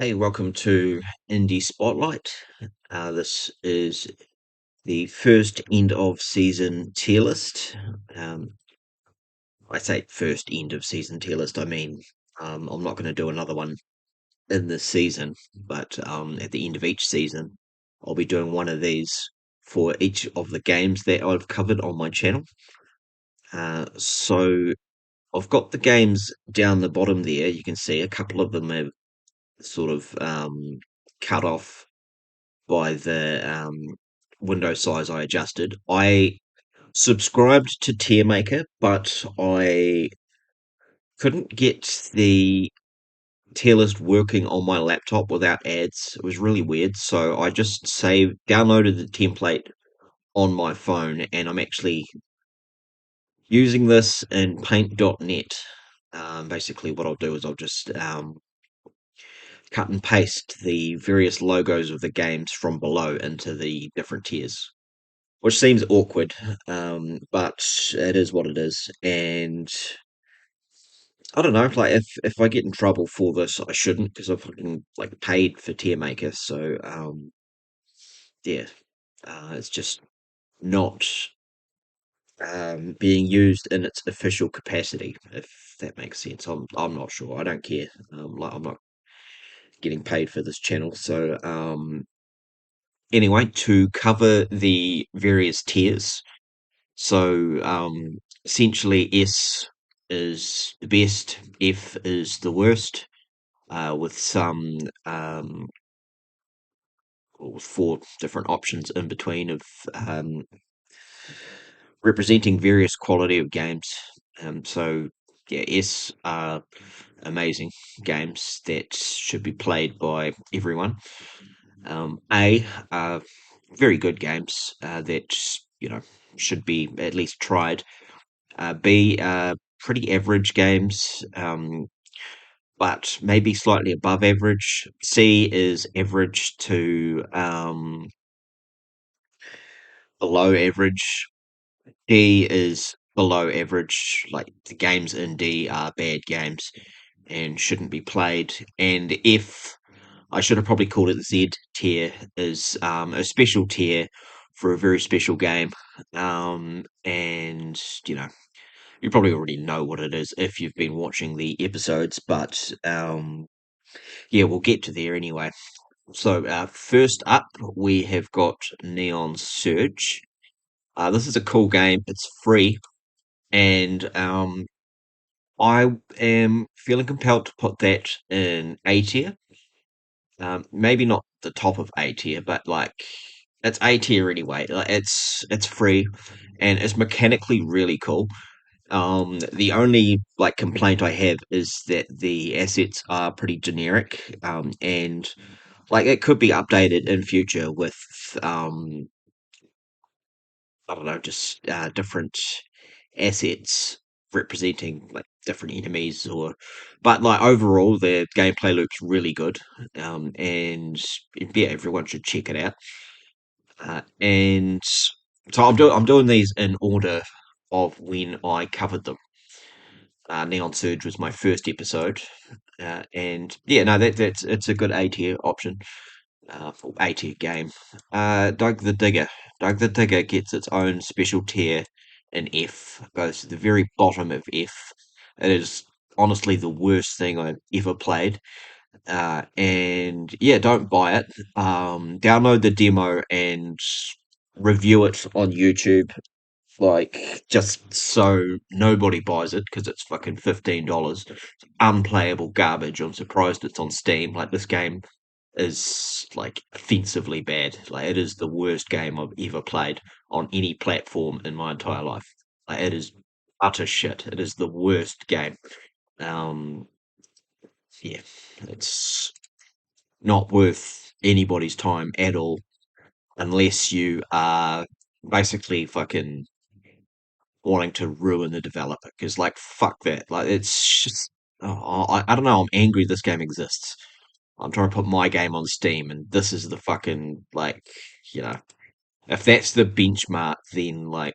Hey, welcome to Indie Spotlight. This is the first end of season tier list. Um, I say first end of season tier list. I mean, I'm not going to do another one in this season, but at the end of each season, I'll be doing one of these for each of the games that I've covered on my channel. So I've got the games down the bottom there. You can see a couple of them have sort of cut off by the window size I adjusted. I subscribed to Tiermaker, but I couldn't get the tier list working on my laptop without ads. It was really weird. So I just downloaded the template on my phone, and I'm actually using this in paint.net. Basically, what I'll do is I'll just cut and paste the various logos of the games from below into the different tiers, which seems awkward, but it is what it is. And I don't know, like if I get in trouble for this, I shouldn't because I've fucking like paid for Tier Maker. So yeah, it's just not being used in its official capacity, if that makes sense. I'm not sure. I don't care. Like I'm not getting paid for this channel, so anyway, to cover the various tiers. So essentially, S is the best, F is the worst, with some or four different options in between of um, representing various quality of games. So yeah, S are amazing games that should be played by everyone. A are very good games that should be at least tried. B, pretty average games, but maybe slightly above average. C is average to below average. D is below average. Like the games in D are bad games and shouldn't be played. And F, I should have probably called it Z tier, is a special tier for a very special game. And you probably already know what it is if you've been watching the episodes, but yeah, we'll get to there anyway. So, first up, we have got Neon Surge. This is a cool game. It's free, and I am feeling compelled to put that in A tier. Maybe not the top of A tier, but like it's A tier anyway. Like it's free, and it's mechanically really cool. The only like complaint I have is that the assets are pretty generic, and like it could be updated in future with um, I don't know, just different assets representing like different enemies but like overall the gameplay looks really good. And yeah, everyone should check it out. And so I'm doing these in order of when I covered them. Neon Surge was my first episode, and yeah, no, that's it's a good A tier option, for A tier game. Doug the Digger. Doug the Digger gets its own special tier in F. Goes to the very bottom of F. It is honestly the worst thing I've ever played. And yeah, don't buy it. Download the demo and review it on YouTube, like just so nobody buys it because it's fucking $15. Unplayable garbage. I'm surprised it's on Steam. Like this game is like offensively bad. Like it is the worst game I've ever played on any platform in my entire life. Like it is utter shit. It is the worst game. Um, yeah, it's not worth anybody's time at all unless you are basically fucking wanting to ruin the developer. Because like fuck that. Like it's just I don't know. I'm angry this game exists. I'm trying to put my game on Steam, and this is the fucking like, you know, if that's the benchmark, then like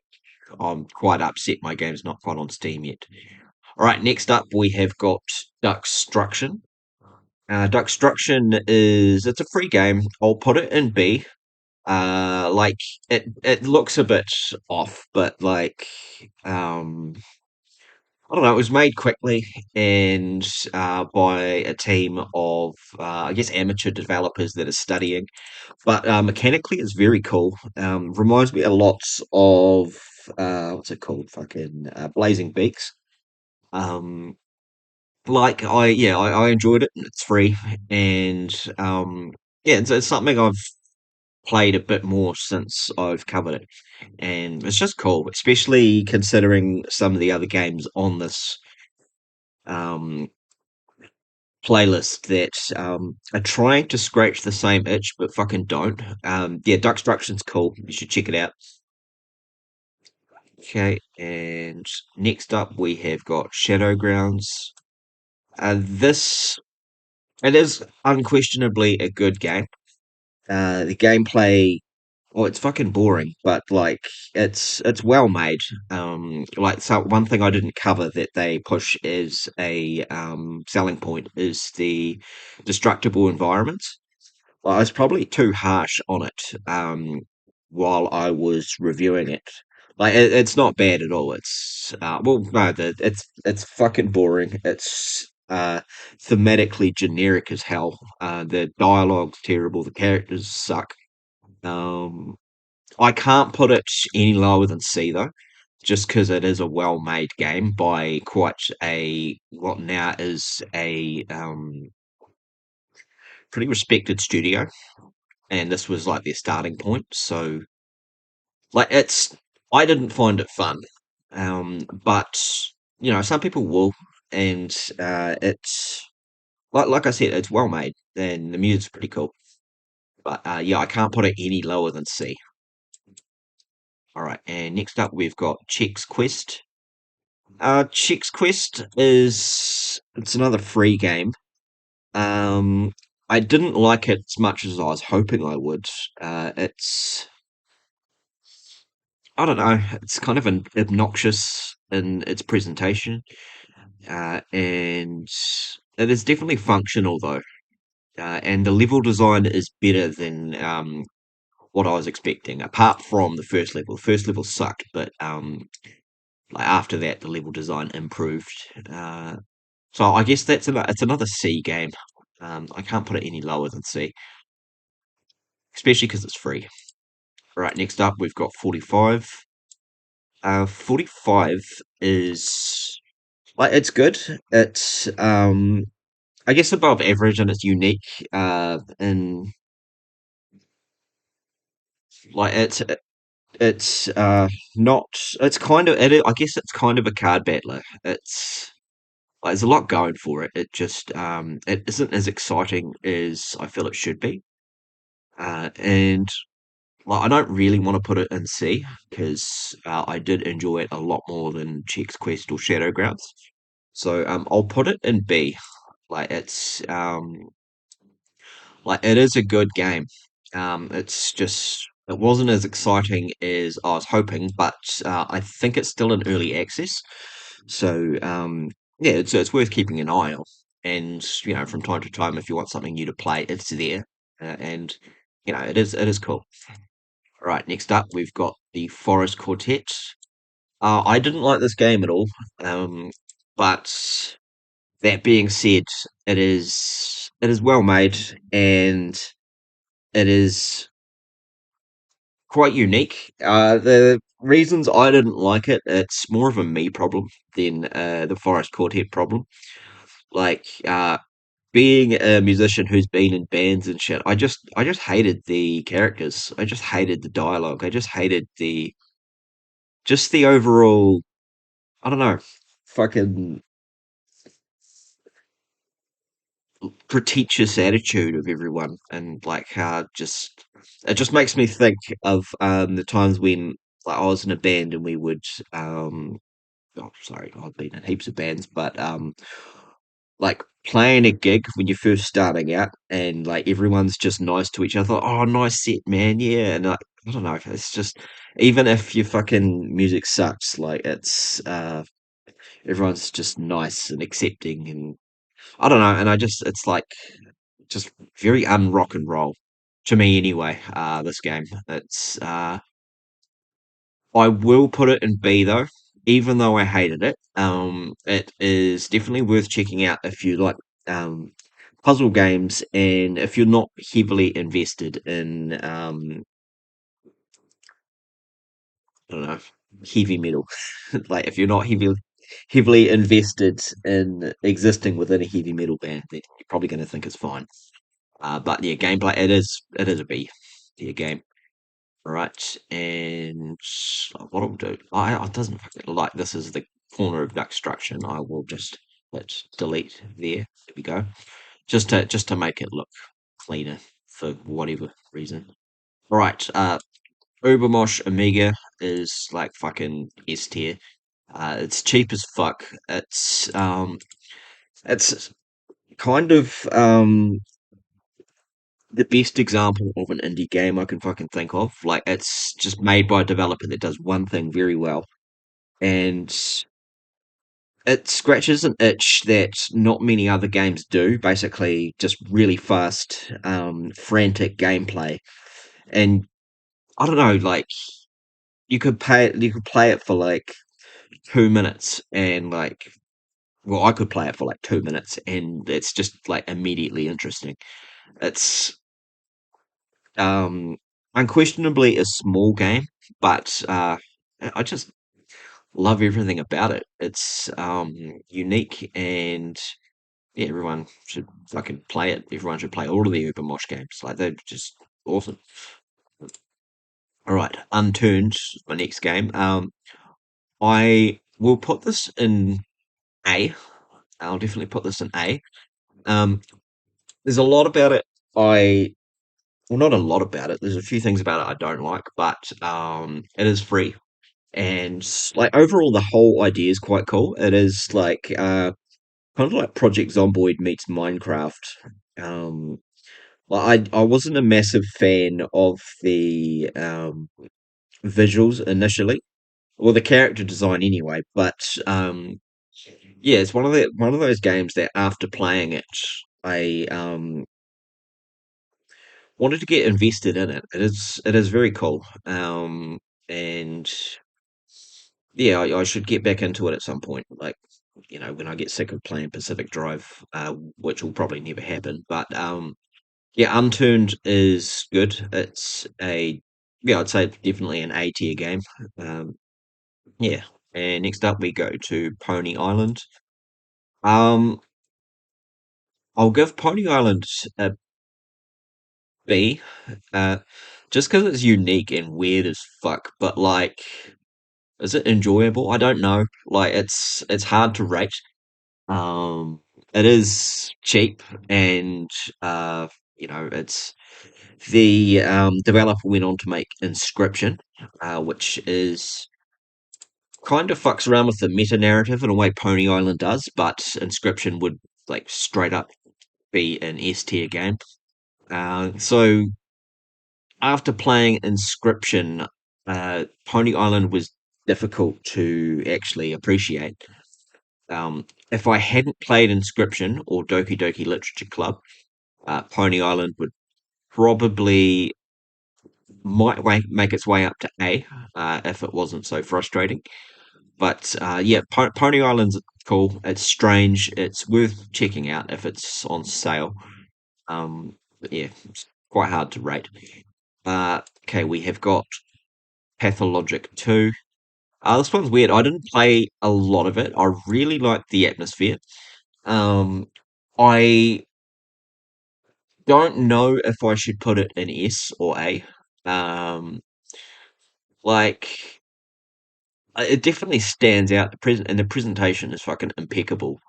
I'm quite upset my game's not quite on Steam yet. All right, next up we have got Duckstruction. Duckstruction it's a free game. I'll put it in B. Like it looks a bit off, but like um, I don't know. It was made quickly and by a team of I guess amateur developers that are studying. But mechanically, it's very cool. Reminds me a lot of what's it called? Fucking Blazing Beaks. Um, like I enjoyed it. And it's free, and yeah, it's something I've played a bit more since I've covered it, and it's just cool, especially considering some of the other games on this um playlist that are trying to scratch the same itch but fucking don't. Yeah, Duckstruction's cool. You should check it out. Okay, and next up we have got Shadowgrounds. This it is unquestionably a good game. The gameplay, well, it's fucking boring, but like it's well made. Like so, one thing I didn't cover that they push as a selling point is the destructible environments. Well, I was probably too harsh on it while I was reviewing it. Like it's not bad at all. It's well, no, it's fucking boring. It's thematically generic as hell. The dialogue's terrible. The characters suck. Um, I can't put it any lower than C though, just because it is a well-made game by quite a what now is a pretty respected studio, and this was like their starting point. So, like, I didn't find it fun, but some people will, and it's like I said, it's well made, and the music's pretty cool. But yeah, I can't put it any lower than C. All right, and next up we've got Chex Quest. Chex Quest is it's another free game. Um, I didn't like it as much as I was hoping I would. It's I don't know. It's kind of an obnoxious in its presentation, and it is definitely functional though. And the level design is better than what I was expecting. Apart from the first level sucked, but like after that, the level design improved. So I guess it's another C game. I can't put it any lower than C, especially because it's free. Right, next up we've got 45. 45 is like it's good. It's I guess above average and it's unique. And like it's not. It's kind of I guess it's kind of a card battler. It's like there's a lot going for it. It just it isn't as exciting as I feel it should be. And like I don't really want to put it in C because I did enjoy it a lot more than Chex Quest or Shadowgrounds. So I'll put it in B. Like it is a good game. It's just it wasn't as exciting as I was hoping, but I think it's still in early access. So yeah, it's worth keeping an eye on. And from time to time, if you want something new to play, it's there, and it is cool. All right, next up we've got the Forest Quartet. I didn't like this game at all, but that being said, it is well made and it is quite unique. The reasons I didn't like it, it's more of a me problem than the Forest Quartet problem. Like being a musician who's been in bands and shit, I just hated the characters. I just hated the dialogue. I just hated the overall. I don't know, fucking pretentious attitude of everyone, and like how just it just makes me think of the times when like I was in a band and we would oh sorry, I've been in heaps of bands, but like playing a gig when you're first starting out and like everyone's just nice to each other. Oh, nice set, man. Yeah, and like I don't know, it's just even if your fucking music sucks, like it's everyone's just nice and accepting, I don't know, and I just it's like just very unrock and roll to me anyway. This game, it's I will put it in B though, even though I hated it. It is definitely worth checking out if you like um puzzle games and if you're not heavily invested in I don't know, heavy metal. Like if you're not heavily invested in existing within a heavy metal band, then you're probably going to think it's fine. But yeah, gameplay it is a B tier game. Right, and what I'll do, I doesn't like this is the corner of destruction. I will just hit delete there. There we go. Just to make it look cleaner for whatever reason. All right, Ubermosh Amiga is like fucking S tier. It's cheap as fuck. It's kind of the best example of an indie game I can fucking think of. Like it's just made by a developer that does one thing very well, and it scratches an itch that not many other games do. Basically, just really fast, frantic gameplay, and I don't know, like you could play it for like 2 minutes, and like, well, I could play it for like 2 minutes, and it's just like immediately interesting. It's unquestionably a small game, but I just love everything about it. It's unique, and yeah, everyone should fucking play it. Everyone should play all of the Uber Mosh games. Like they're just awesome. All right, Unturned, my next game. I will put this in A. I'll definitely put this in A. Um, there's a lot about it. Well, not a lot about it. There's a few things about it I don't like, but it is free, and like overall, the whole idea is quite cool. It is like kind of like Project Zomboid meets Minecraft. Um, I wasn't a massive fan of the visuals initially, or the character design anyway. But yeah, it's one of those games that after playing it, I wanted to get invested in it. It is very cool. And yeah, I should get back into it at some point. Like when I get sick of playing Pacific Drive, which will probably never happen. But yeah, Unturned is good. Yeah, I'd say definitely an A tier game. Um, yeah, and next up we go to Pony Island. Um, I'll give Pony Island a B, uh, just because it's unique and weird as fuck. But like, is it enjoyable? I don't know. Like, it's hard to rate. Um, it is cheap, and uh, it's the developer went on to make Inscription, which is kind of fucks around with the meta narrative in a way Pony Island does, but Inscription would like straight up be an S tier game. So after playing Inscription, Pony Island was difficult to actually appreciate. If I hadn't played Inscription or Doki Doki Literature Club, Pony Island would probably make its way up to A, if it wasn't so frustrating. But yeah, Pony Island's cool. It's strange. It's worth checking out if it's on sale. But yeah, it's quite hard to rate. Okay, we have got Pathologic 2. This one's weird. I didn't play a lot of it. I really like the atmosphere. Um, I don't know if I should put it in S or A. Um, like it definitely stands out. The present and the presentation is fucking impeccable.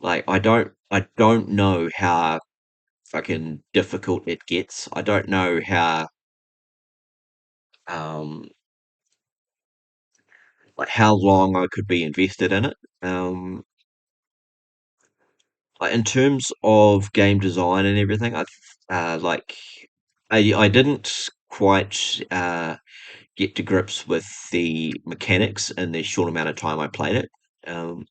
Like I don't know how fucking difficult it gets. I don't know how um like how long I could be invested in it. Like in terms of game design and everything, like I didn't quite get to grips with the mechanics in the short amount of time I played it. Um,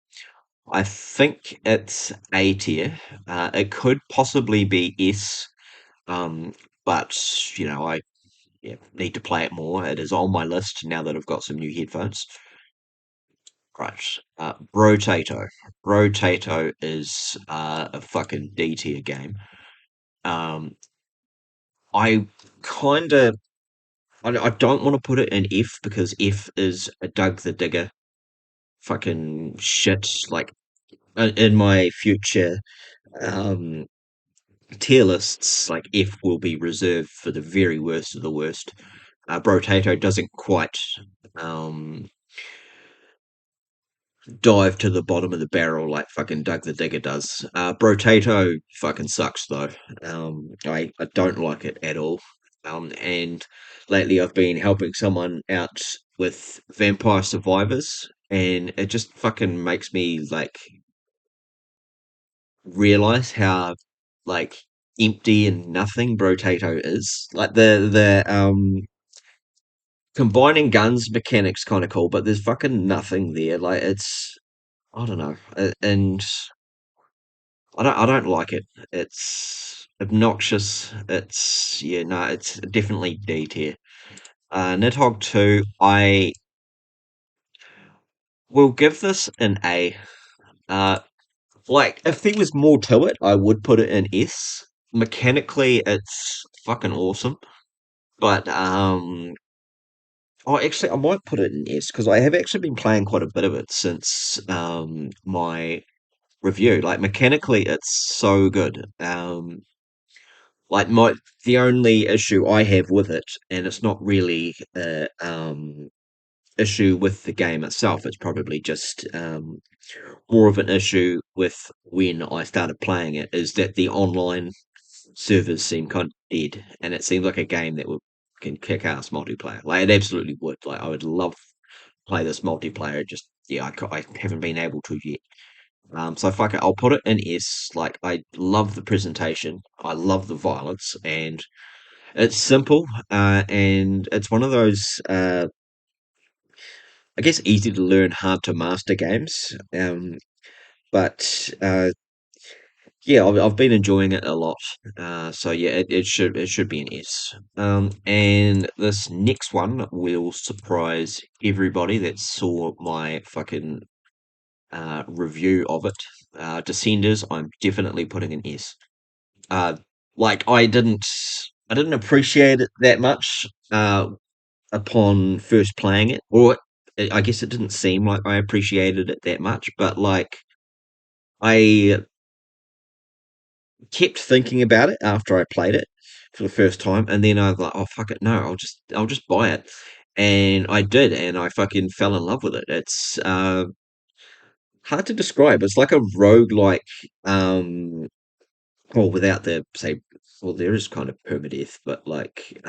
I think it's A tier. It could possibly be S, um, but I need to play it more. It is on my list now that I've got some new headphones. Right. Brotato. Brotato is a fucking D tier game. Um, I kind of I don't want to put it in F because F is a Doug the Digger fucking shit. Like in my future um tier lists, like F will be reserved for the very worst of the worst. Brotato doesn't quite um dive to the bottom of the barrel like fucking Doug the Digger does. Brotato fucking sucks though. I don't like it at all. And lately I've been helping someone out with Vampire Survivors, and it just fucking makes me like realize how like empty and nothing Brotato is. Like the combining guns mechanics kind of cool, but there's fucking nothing there. Like it's I don't know, and I don't like it. It's obnoxious. It's definitely D tier. Nidhogg 2, I will give this an A. Uh, like if there was more to it, I would put it in S. Mechanically, it's fucking awesome, but oh, actually, I might put it in S because I have actually been playing quite a bit of it since my review. Like mechanically, it's so good. Like my the only issue I have with it, and it's not really a issue with the game itself. It's probably just more of an issue with when I started playing it. Is that the online servers seem kind of dead, and it seems like a game that would can kick ass multiplayer. Like it absolutely would. Like I would love to play this multiplayer. Just yeah, I haven't been able to yet. So fuck it, I'll put it in S. Like I love the presentation, I love the violence, and it's simple, and it's one of those, I guess, easy to learn, hard to master games. But yeah, I've been enjoying it a lot. So yeah, it should be an S. And this next one will surprise everybody that saw my fucking review of it. Descenders, I'm definitely putting an S. Uh, like I didn't appreciate it that much upon first playing it, or I guess it didn't seem like I appreciated it that much. But like I kept thinking about it after I played it for the first time, and then I was like, oh fuck it, no, I'll just buy it, and I did, and I fucking fell in love with it. It's hard to describe. It's like a roguelike, um, well, without the say, well, there is kind of permadeath, but like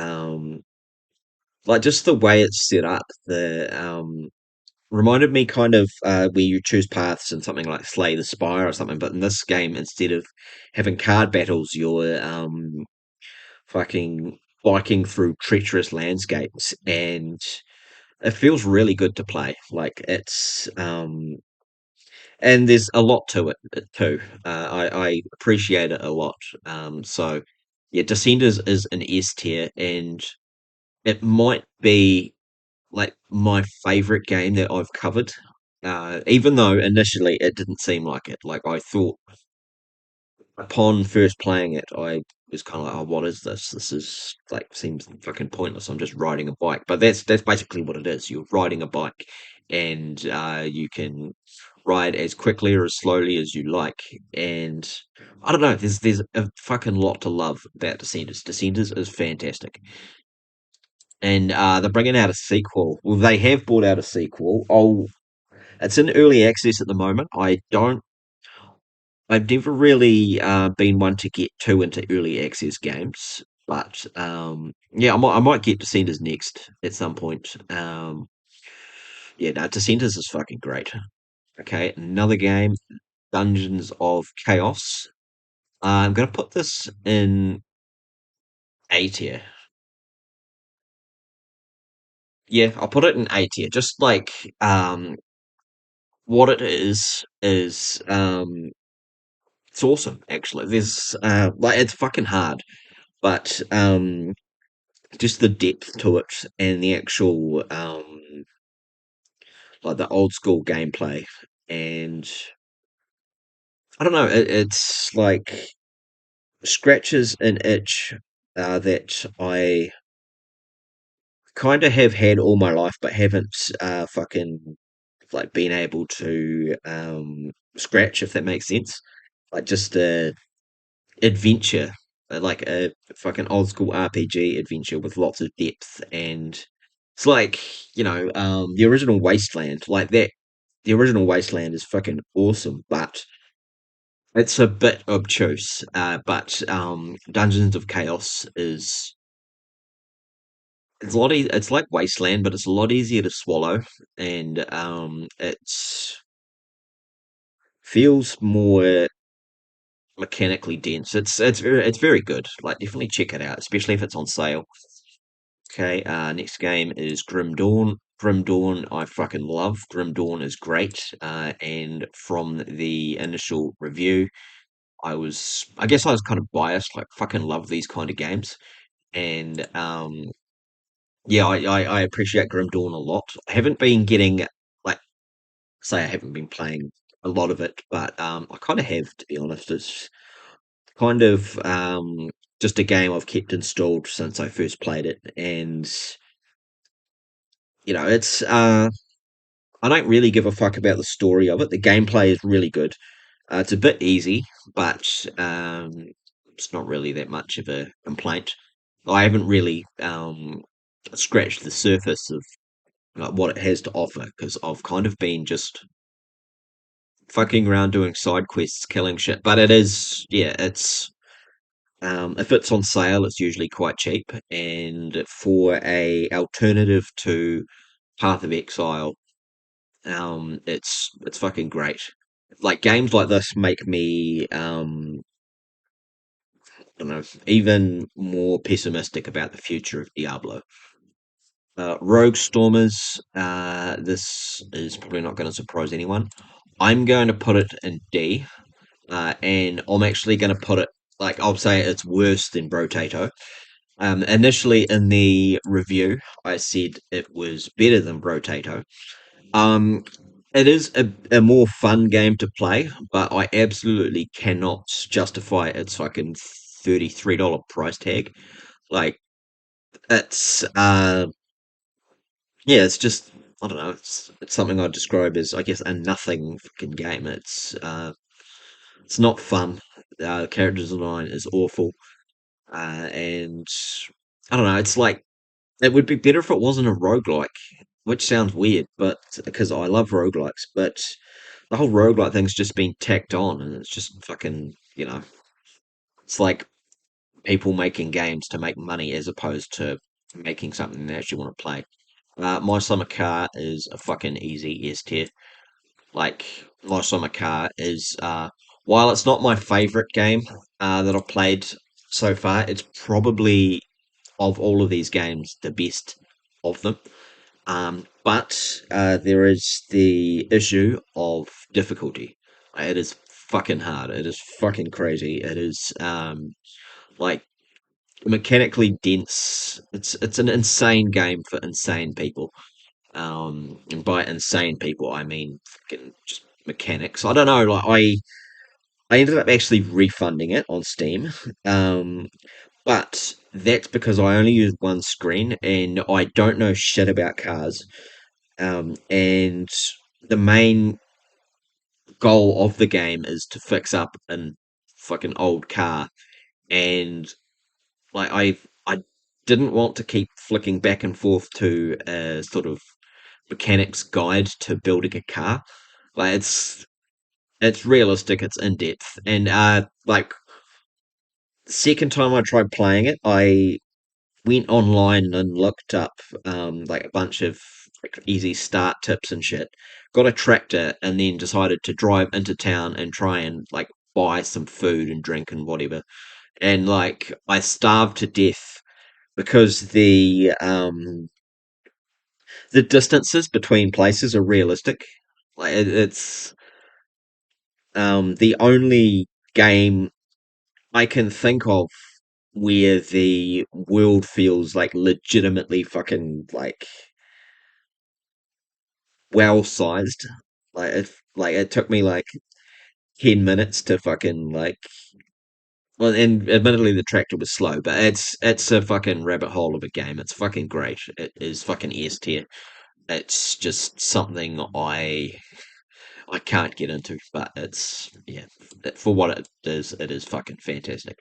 just the way it's set up, the reminded me kind of where you choose paths in something like Slay the Spire or something. But in this game, instead of having card battles, you're fucking biking through treacherous landscapes, and it feels really good to play. Like it's and there's a lot to it too. I appreciate it a lot. So yeah, Descenders is an S tier, and it might be like my favorite game that I've covered. Even though initially it didn't seem like it. Like I thought upon first playing it, I was kind of like, "Oh, what is this? This is like seems fucking pointless. I'm just riding a bike." But that's basically what it is. You're riding a bike, and you can ride as quickly or as slowly as you like. And I don't know. There's a fucking lot to love about Descenders. Descenders is fantastic, and they're bringing out a sequel. Well, they have brought out a sequel. Oh, it's in early access at the moment. I've never really been one to get too into early access games, but yeah, I might get Descenders next at some point. Yeah, no, Descenders is fucking great. Okay, another game, Dungeons of Chaos. I'm gonna put this in A tier. Yeah, I'll put it in A tier. Just like what it is it's awesome actually. There's like it's fucking hard, but just the depth to it and the actual like the old school gameplay, and I don't know, it's like scratches an itch that I kind of have had all my life, but haven't fucking like been able to scratch, if that makes sense. Like just a adventure, like a fucking old school RPG adventure with lots of depth, and it's like the original Wasteland, like that. The original Wasteland is fucking awesome, but it's a bit obtuse. But Dungeons of Chaos is it's a lot. It's like Wasteland, but it's a lot easier to swallow, and it's feels more mechanically dense. It's very good. Like definitely check it out, especially if it's on sale. Okay, next game is Grim Dawn. Grim Dawn, I fucking love. Grim Dawn is great. And from the initial review, I guess I was kind of biased. Like fucking love these kind of games, and yeah, I appreciate Grim Dawn a lot. I haven't been getting like say I haven't been playing a lot of it, but I kind of have to be honest. It's kind of just a game I've kept installed since I first played it, and it's I don't really give a fuck about the story of it. The gameplay is really good. It's a bit easy, but it's not really that much of a complaint. I haven't really scratched the surface of like what it has to offer because I've kind of been just fucking around doing side quests, killing shit. But it is, yeah, it's if it's on sale, it's usually quite cheap, and for a alternative to Path of Exile, it's fucking great. Like games like this make me, I don't know, even more pessimistic about the future of Diablo. Rogue Stormers, this is probably not going to surprise anyone. I'm going to put it in D, and I'm actually going to put it like I'll say it's worse than Brotato. Initially in the review, I said it was better than Brotato. Um, it is a more fun game to play, but I absolutely cannot justify its fucking $33 price tag. Like it's yeah, it's just I don't know. It's something I'd describe as I guess a nothing fucking game. It's not fun. Character design is awful, and I don't know. It's like it would be better if it wasn't a roguelike, which sounds weird, but because I love roguelikes, but the whole roguelike thing's just been tacked on, and it's just fucking it's like people making games to make money as opposed to making something they actually want to play. My summer car is a fucking easy S tier. Like my summer car is while it's not my favorite game that I've played so far, it's probably of all of these games the best of them. But there is the issue of difficulty. It is fucking hard. It is fucking crazy. It is like mechanically dense. It's an insane game for insane people. And by insane people, I mean fucking just mechanics. I don't know. Like I ended up actually refunding it on Steam. Um, but that's because I only use one screen and I don't know shit about cars. And the main goal of the game is to fix up an fucking old car. And like I didn't want to keep flicking back and forth to a sort of mechanics guide to building a car. Like it's realistic, it's in depth, and like second time I tried playing it, I went online and looked up like a bunch of like easy start tips and shit. Got a tractor and then decided to drive into town and try and like buy some food and drink and whatever. And like I starved to death because the distances between places are realistic. Like it's the only game I can think of where the world feels like legitimately fucking like well sized. Like it took me like 10 minutes to fucking like. Well, and admittedly the tractor was slow, but it's a fucking rabbit hole of a game. It's fucking great. It is fucking S tier. It's just something I can't get into, but it's yeah, for what it is fucking fantastic.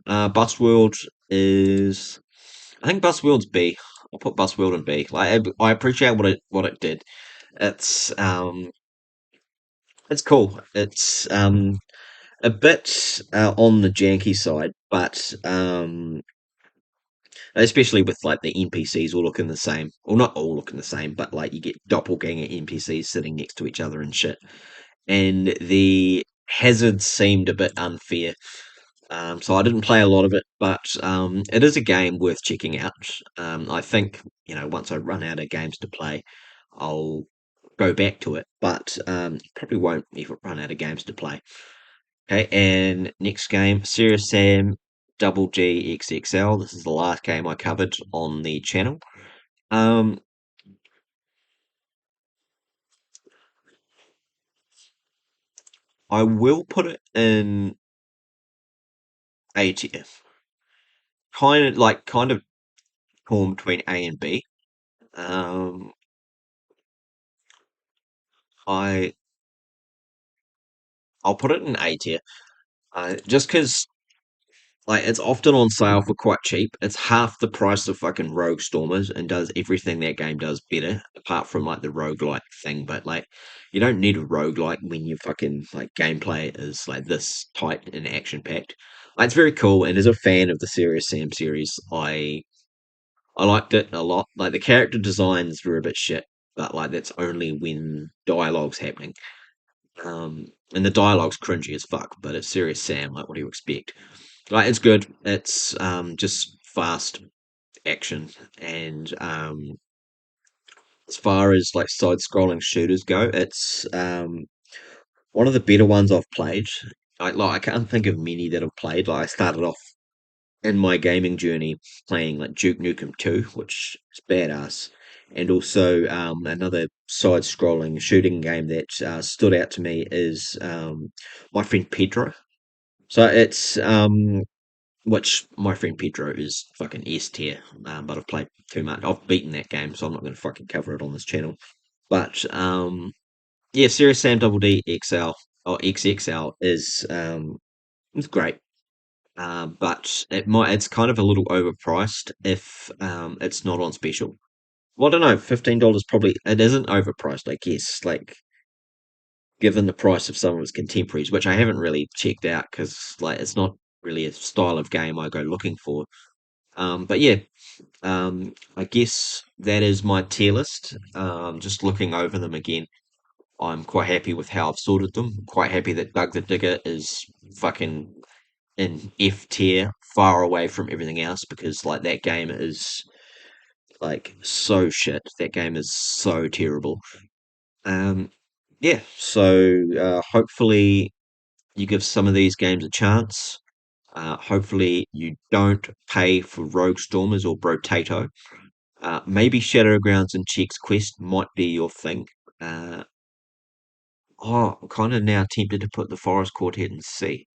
Busworld is I think Busworld's B. I'll put Busworld in B. Like I appreciate what it did. It's um it's cool. It's a bit on the janky side, but especially with like the NPCs all looking the same. Well, not all looking the same, but like you get doppelganger NPCs sitting next to each other and shit. And the hazards seemed a bit unfair. So I didn't play a lot of it, but it is a game worth checking out. I think once I run out of games to play, I'll go back to it, but probably won't ever run out of games to play. Okay, and next game, Serious Sam Double G XXL. This is the last game I covered on the channel. Um, I will put it in A tier, kind of torn between A and B. Um, I I'll put it in A tier, just because like it's often on sale for quite cheap. It's half the price of fucking Rogue Stormers and does everything that game does better, apart from like the roguelike thing. But like you don't need a roguelike when your fucking like gameplay is like this tight and action packed. Like, it's very cool, and as a fan of the Serious Sam series, I liked it a lot. Like the character designs were a bit shit, but like that's only when dialogue's happening. And the dialogue's cringy as fuck, but it's Serious Sam. Like, what do you expect? Like, it's good. It's just fast action, and as far as like side-scrolling shooters go, it's one of the better ones I've played. I can't think of many that I've played. Like, I started off in my gaming journey playing like Duke Nukem 2, which is badass. And also another side-scrolling shooting game that stood out to me is my friend Pedro. So it's which my friend Pedro is fucking S tier, but I've played too much. I've beaten that game, so I'm not going to fucking cover it on this channel. But yeah, Serious Sam Double D XL or XXL is it's great. But it's kind of a little overpriced if it's not on special. Well, I don't know, $15 probably it isn't overpriced, I guess. Like given the price of some of its contemporaries, which I haven't really checked out because like it's not really a style of game I go looking for. But yeah, I guess that is my tier list. Just looking over them again, I'm quite happy with how I've sorted them. Quite happy that Doug the Digger is fucking in F tier, far away from everything else because like that game is like so shit. That game is so terrible. Um, yeah, so hopefully you give some of these games a chance. Hopefully you don't pay for Rogue Stormers or Brotato. Maybe Shadowgrounds and Cheeks Quest might be your thing. Uh, I'm kind of now tempted to put the Forest Quartet in C.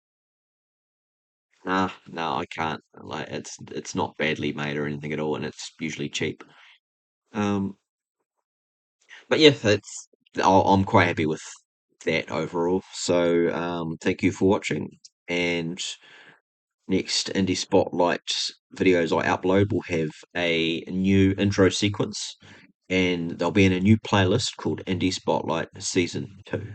Nah, no, I can't. Like it's not badly made or anything at all, and it's usually cheap. Um, but yeah, I'm quite happy with that overall. So thank you for watching, and next Indie Spotlight videos I upload will have a new intro sequence, and they'll be in a new playlist called Indie Spotlight Season 2.